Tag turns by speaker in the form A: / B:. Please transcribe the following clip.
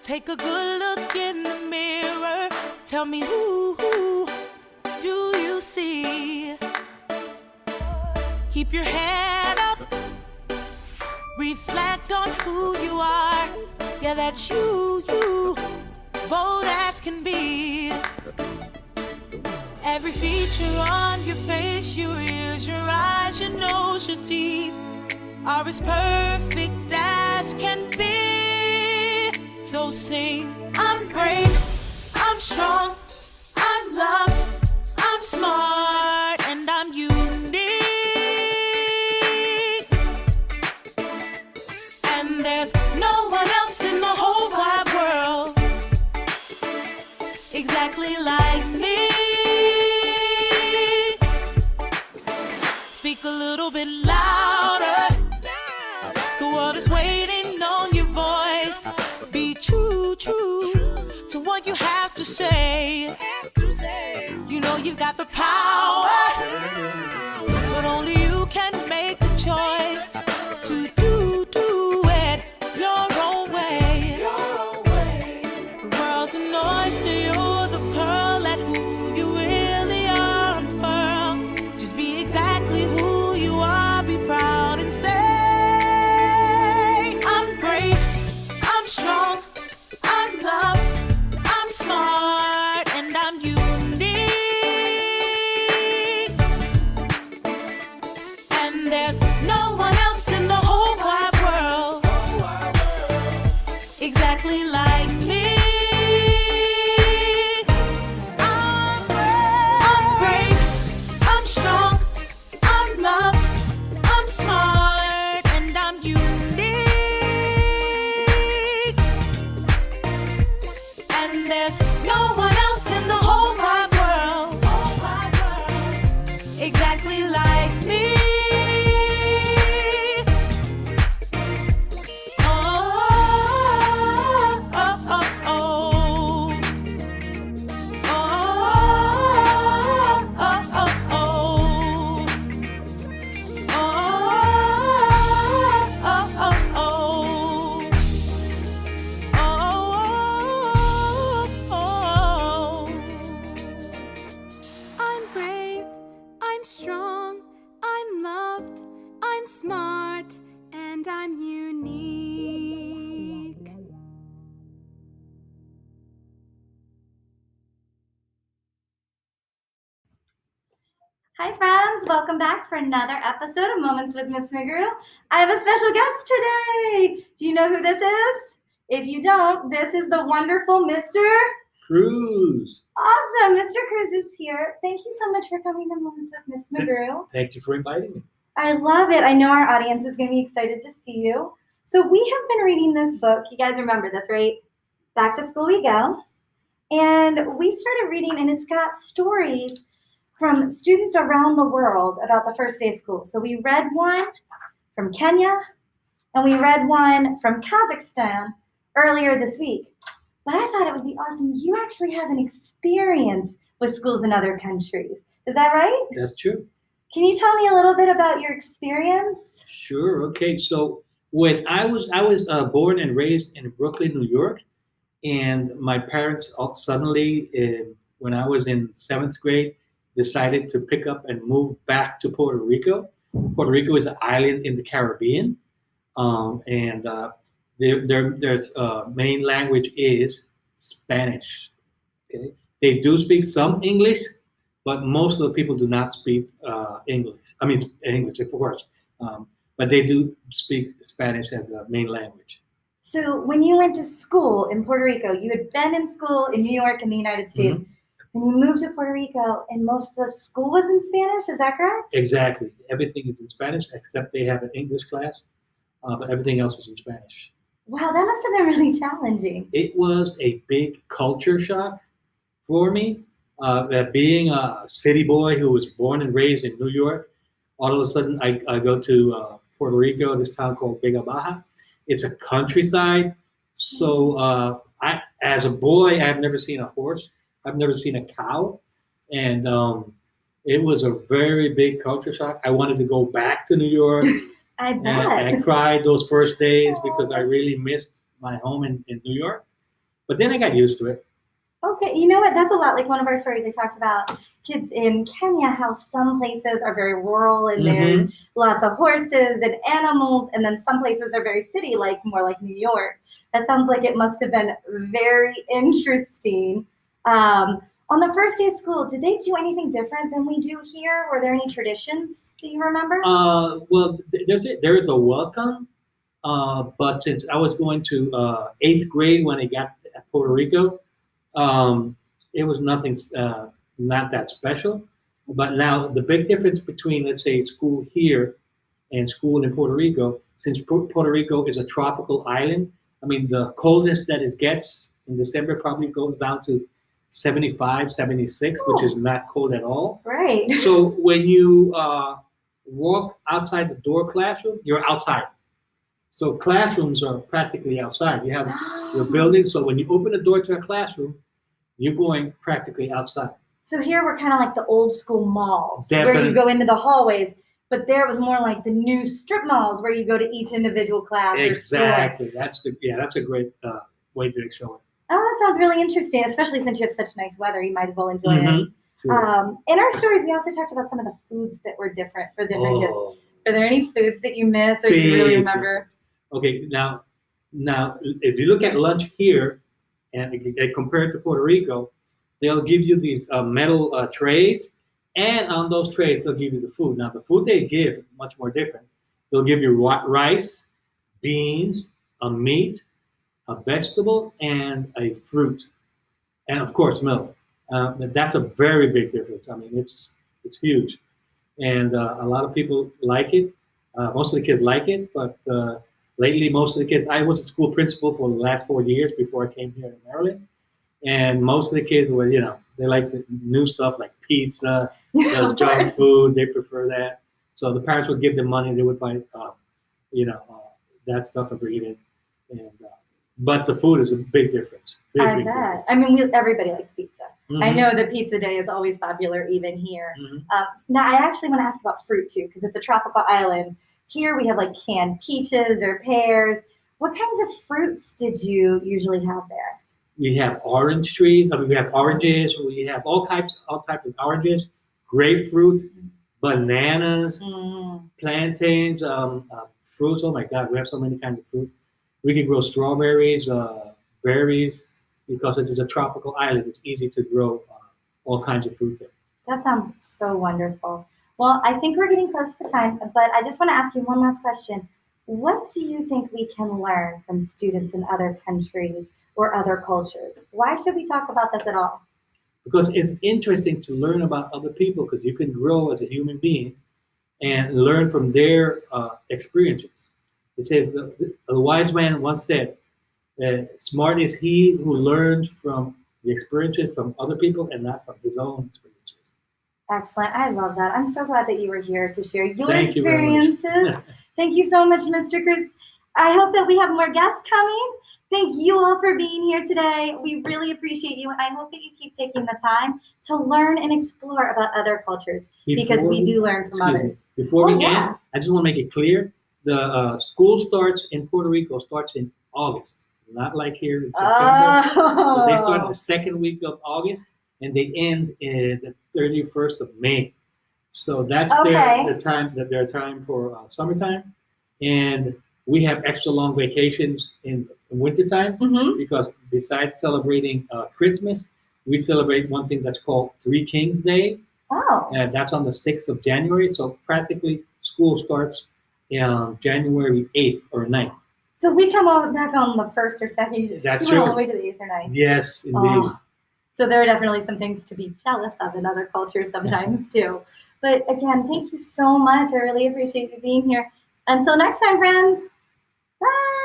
A: Take a good look in the mirror. Tell me who do you see? Keep your head up. Reflect on who you are. Yeah, that's you, bold as can be. Every feature on your face, your ears, your eyes, your nose, your teeth are as perfect as can be. So sing, I'm brave, I'm strong, I'm loved, I'm smart, and I'm unique. And there's no one else in the whole wide world exactly like me. Speak a little bit louder. The world is waiting on your voice. Be true to what you have to say. You know you've got the power, but only you can make the choice to do it your own way. The world's an oyster, you're the pearl. Let who you really are unfurl. Just be exactly who you are. Be proud and say, I'm brave, I'm strong, I'm loved, I'm smart, and I'm unique. And there's no one else in the whole wide world exactly like me. I'm brave, I'm strong, I'm loved, I'm smart, and I'm unique. And there's no one else in the whole wide world exactly like me. Oh, oh, oh, oh. Oh, oh, oh, oh. I'm brave, I'm strong, I'm loved, I'm smart, and I'm unique.
B: Hi friends, welcome back for another episode of Moments with Miss McGrew. I have a special guest today. Do you know who this is? If you don't, this is the wonderful Mr.
C: Cruz.
B: Awesome. Mr. Cruz is here. Thank you so much for coming to Moments with Miss McGrew.
C: Thank you for inviting me.
B: I love it. I know our audience is going to be excited to see you. So we have been reading this book. You guys remember this, right? Back to School We Go. And we started reading, and it's got stories from students around the world about the first day of school. So we read one from Kenya, and we read one from Kazakhstan earlier this week. But I thought it would be awesome. You actually have an experience with schools in other countries. Is that right?
C: That's true.
B: Can you tell me a little bit about your experience?
C: Sure. Okay. So when I was born and raised in Brooklyn, New York, and my parents suddenly, when I was in 7th grade, decided to pick up and move back to Puerto Rico. Puerto Rico is an island in the Caribbean, and their main language is Spanish. Okay, they do speak some English, but most of the people do not speak English. I mean, English, of course, but they do speak Spanish as a main language.
B: So when you went to school in Puerto Rico, you had been in school in New York in the United States, and you moved to Puerto Rico, and most of the school was in Spanish. Is that correct?
C: Exactly. Everything is in Spanish, except they have an English class, but everything else is in Spanish.
B: Wow, that must have been really challenging.
C: It was a big culture shock for me. Being a city boy who was born and raised in New York, all of a sudden I go to Puerto Rico, this town called Vega Baja. It's a countryside. So as a boy, I've never seen a horse. I've never seen a cow. And it was a very big culture shock. I wanted to go back to New York.
B: I bet.
C: I cried those first days because I really missed my home in New York. But then I got used to it.
B: Okay, you know what? That's a lot like one of our stories. I talked about kids in Kenya, how some places are very rural and there's lots of horses and animals, and then some places are very city, like more like New York. That sounds like it must have been very interesting. On the first day of school, did they do anything different than we do here? Were there any traditions? Do you remember?
C: Well, there is a welcome, but since I was going to eighth grade when I got to Puerto Rico, it was nothing, not that special. But now the big difference between, let's say, school here and school in Puerto Rico, since Puerto Rico is a tropical island, I mean, the coldest that it gets in December probably goes down to 75, 76, which is not cold at all.
B: Right.
C: So when you walk outside the door classroom, you're outside. So classrooms are practically outside. You have your building. So when you open the door to a classroom, you're going practically outside.
B: So here we're kind of like the old school malls where
C: Definitely.
B: you go into the hallways, but there it was more like the new strip malls where you go to each individual class
C: Exactly.
B: or store.
C: That's a great way to show it.
B: Oh, that sounds really interesting, especially since you have such nice weather. You might as well enjoy it.
C: True.
B: In our stories, we also talked about some of the foods that were different for different kids.
C: Oh,
B: Are there any foods that you miss or you really
C: big
B: remember?
C: difference. Okay, now if you look at lunch here and compare it to Puerto Rico, they'll give you these metal trays, and on those trays they'll give you the food. Now the food they give much more different. They'll give you rice, beans, a meat, a vegetable, and a fruit, and of course milk. That's a very big difference. I mean, it's huge, and a lot of people like it. Most of the kids like it, but lately most of the kids. I was a school principal for the last 4 years before I came here to Maryland, and most of the kids were, they like the new stuff like pizza, junk food. They prefer that. So the parents would give them money. They would buy, that stuff and bring it in, and. But the food is a big difference. Big
B: I bet.
C: difference.
B: I mean, everybody likes pizza.
C: Mhm.
B: I know that pizza day is always popular even here.
C: Mhm.
B: Now, I actually want to ask about fruit too, because it's a tropical island. Here we have like canned peaches or pears. What kinds of fruits did you usually have there?
C: We have orange trees. I mean, we have oranges. We have all types of oranges, grapefruit, bananas, plantains, fruits. Oh my God, we have so many kinds of fruit. We can grow strawberries, berries, because this is a tropical island. It's easy to grow all kinds of fruit there.
B: That sounds so wonderful. Well, I think we're getting close to time, but I just want to ask you one last question. What do you think we can learn from students in other countries or other cultures? Why should we talk about this at all?
C: Because it's interesting to learn about other people, because you can grow as a human being and learn from their experiences. It says the wise man once said, smart is he who learns from the experiences from other people and not from his own experiences.
B: Excellent. I love that. I'm so glad that you were here to share your
C: Thank you very much.
B: experiences. Thank you so much, Mr. Cruz. I hope that we have more guests coming. Thank you all for being here today. We really appreciate you, and I hope that you keep taking the time to learn and explore about other cultures, because we do learn from others.
C: Before we end, I just want to make it clear, the school starts in Puerto Rico starts in August, not like here in September. So they start in the second week of August, and they end the 31st of May. So that's their time for summertime, and we have extra long vacations in wintertime, because besides celebrating Christmas, we celebrate one thing that's called Three Kings Day. That's on the 6th of January. So practically school starts January 8th or 9th.
B: So we come back on the 1st or 2nd.
C: That's
B: you
C: true.
B: All the way to the 8th or 9th.
C: Yes, indeed.
B: So there are definitely some things to be jealous of in other cultures sometimes too. But again, thank you so much. I really appreciate you being here. Until next time, friends. Bye.